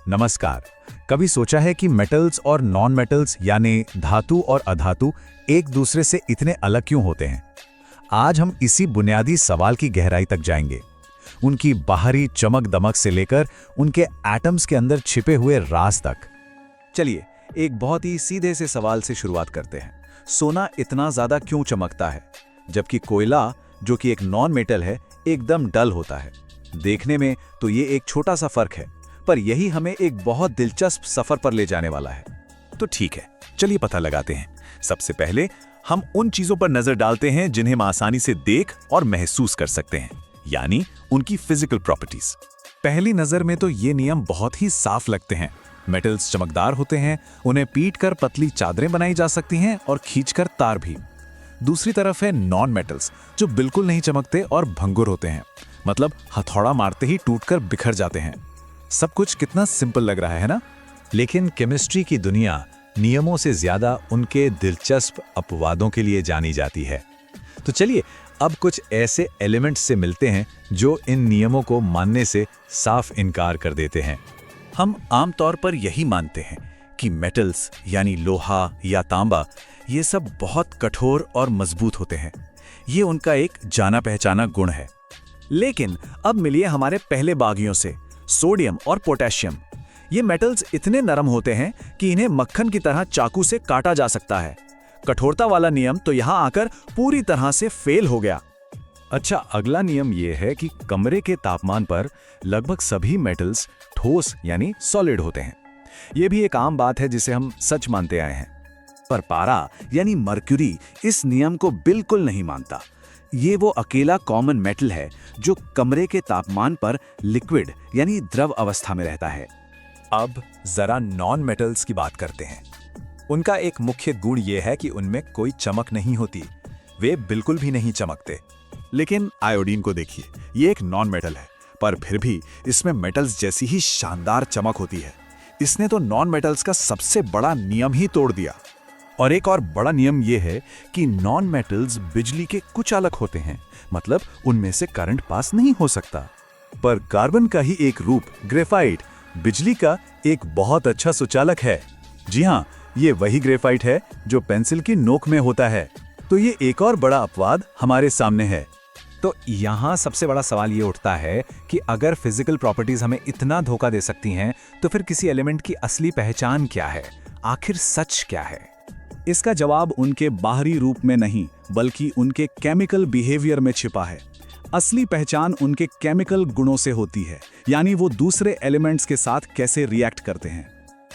नमस्कार। कभी सोचा है कि मेटल्स और नॉन मेटल्स यानी धातु और अधातु एक दूसरे से इतने अलग क्यों होते हैं? आज हम इसी बुनियादी सवाल की गहराई तक जाएंगे, उनकी बाहरी चमक दमक से लेकर उनके एटम्स के अंदर छिपे हुए राज तक। चलिए एक बहुत ही सीधे से सवाल से शुरुआत करते हैं। सोना इतना ज्यादा क्यों चमकता है, जबकि कोयला जो कि एक नॉन मेटल है एकदम डल होता है? देखने में तो ये एक छोटा सा फर्क है, पर यही हमें एक बहुत दिलचस्प सफर पर ले जाने वाला है। तो ठीक है, चलिए पता लगाते हैं। सबसे पहले हम उन चीजों पर नजर डालते हैं जिन्हें हम आसानी से देख और महसूस कर सकते हैं, यानी उनकी फिजिकल प्रॉपर्टीज। पहली नजर में तो ये नियम बहुत ही साफ लगते हैं। मेटल्स चमकदार होते हैं, उन्हें पीट कर पतली चादरें बनाई जा सकती हैं और खींचकर तार भी। दूसरी तरफ है नॉन मेटल्स, जो बिल्कुल नहीं चमकते और भंगुर होते हैं, मतलब हथौड़ा मारते ही टूटकर बिखर जाते हैं। सब कुछ कितना सिंपल लग रहा है ना? लेकिन केमिस्ट्री की दुनिया नियमों से ज्यादा उनके दिलचस्प अपवादों के लिए जानी जाती है। तो चलिए अब कुछ ऐसे एलिमेंट्स से मिलते हैं जो इन नियमों को मानने से साफ इनकार कर देते हैं। हम आमतौर पर यही मानते हैं कि मेटल्स यानी लोहा या तांबा ये सब बहुत कठोर और मजबूत होते हैं। ये उनका एक जाना पहचाना गुण है। लेकिन अब मिलिए हमारे पहले बागियों से, सोडियम और पोटेशियम। ये मेटल्स इतने नरम होते हैं कि इन्हें मक्खन की तरह चाकू से काटा जा सकता है। कठोरता वाला नियम तो यहाँ आकर पूरी तरह से फेल हो गया। अच्छा, अगला नियम यह है कि कमरे के तापमान पर लगभग सभी मेटल्स ठोस यानी सॉलिड होते हैं। ये भी एक आम बात है जिसे हम सच मानते आए हैं। पर पारा यानी मर्क्यूरी इस नियम को बिल्कुल नहीं मानता। ये वो अकेला कॉमन मेटल है जो कमरे के तापमान पर लिक्विड यानी द्रव अवस्था में रहता है। अब जरा नॉन मेटल्स की बात करते हैं। उनका एक मुख्य गुण यह है कि उनमें कोई चमक नहीं होती, वे बिल्कुल भी नहीं चमकते। लेकिन आयोडीन को देखिए, ये एक नॉन मेटल है, पर फिर भी इसमें मेटल्स जैसी ही शानदार चमक होती है। इसने तो नॉन मेटल्स का सबसे बड़ा नियम ही तोड़ दिया। और एक और बड़ा नियम यह है कि नॉन मेटल्स बिजली के कुछ अलग होते हैं, मतलब उनमें से करंट पास नहीं हो सकता। पर कार्बन का ही एक रूप ग्रेफाइट बिजली का एक बहुत अच्छा सुचालक है। जी हाँ, ये वही ग्रेफाइट है जो पेंसिल की नोक में होता है। तो ये एक और बड़ा अपवाद हमारे सामने है। तो यहाँ सबसे बड़ा सवाल ये उठता है कि अगर फिजिकल प्रॉपर्टीज हमें इतना धोखा दे सकती हैं, तो फिर किसी एलिमेंट की असली पहचान क्या है? आखिर सच क्या है? इसका जवाब उनके बाहरी रूप में नहीं, बल्कि उनके केमिकल बिहेवियर में छिपा है। असली पहचान उनके केमिकल गुणों से होती है, यानी वो दूसरे एलिमेंट्स के साथ कैसे रिएक्ट करते हैं।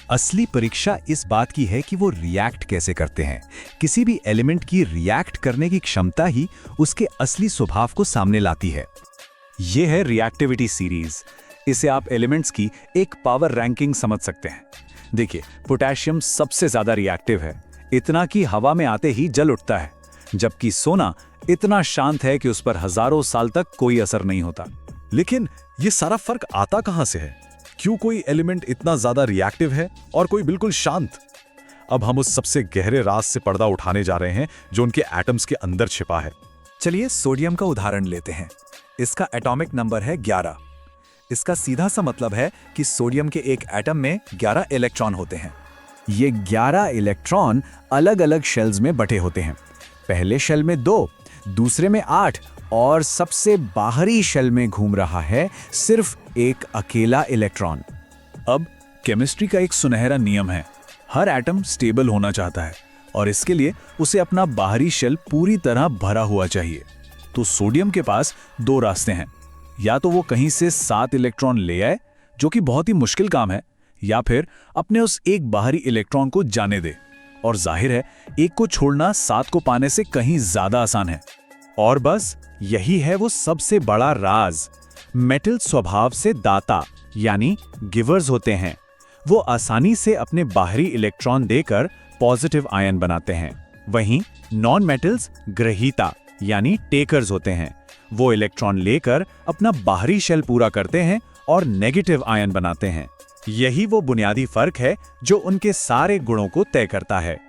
असली परीक्षा इस बात की है कि वो रिएक्ट कैसे करते हैं। किसी भी एलिमेंट की रिएक्ट करने की क्षमता ही उसके असली स्वभाव को सामने लाती है। यह है रिएक्टिविटी सीरीज। इसे आप एलिमेंट्स की एक पावर रैंकिंग समझ सकते हैं। देखिए, पोटेशियम सबसे ज्यादा रिएक्टिव है, इतना कि हवा में आते ही जल उठता है, जबकि सोना इतना शांत है कि उस पर हजारों साल तक कोई असर नहीं होता। लेकिन ये सारा फर्क आता कहां से है? क्यों कोई एलिमेंट इतना ज्यादा रिएक्टिव है और कोई बिल्कुल शांत? अब हम उस सबसे गहरे राज से पर्दा उठाने जा रहे हैं जो उनके एटम्स के अंदर छिपा है। चलिए सोडियम का उदाहरण लेते हैं। इसका एटॉमिक नंबर है 11। इसका सीधा सा मतलब है कि सोडियम के एक एटम में 11 इलेक्ट्रॉन होते हैं। ये 11 इलेक्ट्रॉन अलग अलग शेल्स में बटे होते हैं। पहले शेल में 2, दूसरे में 8 और सबसे बाहरी शेल में घूम रहा है सिर्फ एक अकेला इलेक्ट्रॉन। अब केमिस्ट्री का एक सुनहरा नियम है, हर एटम स्टेबल होना चाहता है और इसके लिए उसे अपना बाहरी शेल पूरी तरह भरा हुआ चाहिए। तो सोडियम के पास 2 रास्ते हैं, या तो वो कहीं से 7 इलेक्ट्रॉन ले आए, जो कि बहुत ही मुश्किल काम है, या फिर अपने उस एक बाहरी इलेक्ट्रॉन को जाने दे। और जाहिर है एक को छोड़ना 7 को पाने से कहीं ज्यादा आसान है। और बस यही है वो सबसे बड़ा राज। मेटल स्वभाव से दाता यानी गिवर्स होते हैं। वो आसानी से अपने बाहरी इलेक्ट्रॉन देकर पॉजिटिव आयन बनाते हैं। वहीं नॉन मेटल्स ग्रहीता यानी टेकर्स होते हैं। वो इलेक्ट्रॉन लेकर अपना बाहरी शेल पूरा करते हैं और नेगेटिव आयन बनाते हैं। यही वो बुनियादी फर्क है जो उनके सारे गुणों को तय करता है।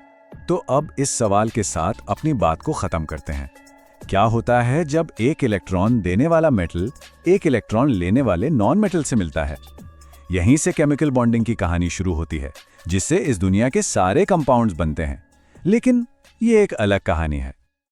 तो अब इस सवाल के साथ अपनी बात को खत्म करते हैं। क्या होता है जब एक इलेक्ट्रॉन देने वाला मेटल एक इलेक्ट्रॉन लेने वाले नॉन मेटल से मिलता है? यहीं से केमिकल बॉन्डिंग की कहानी शुरू होती है, जिससे इस दुनिया के सारे कंपाउंड्स बनते हैं। लेकिन ये एक अलग कहानी है।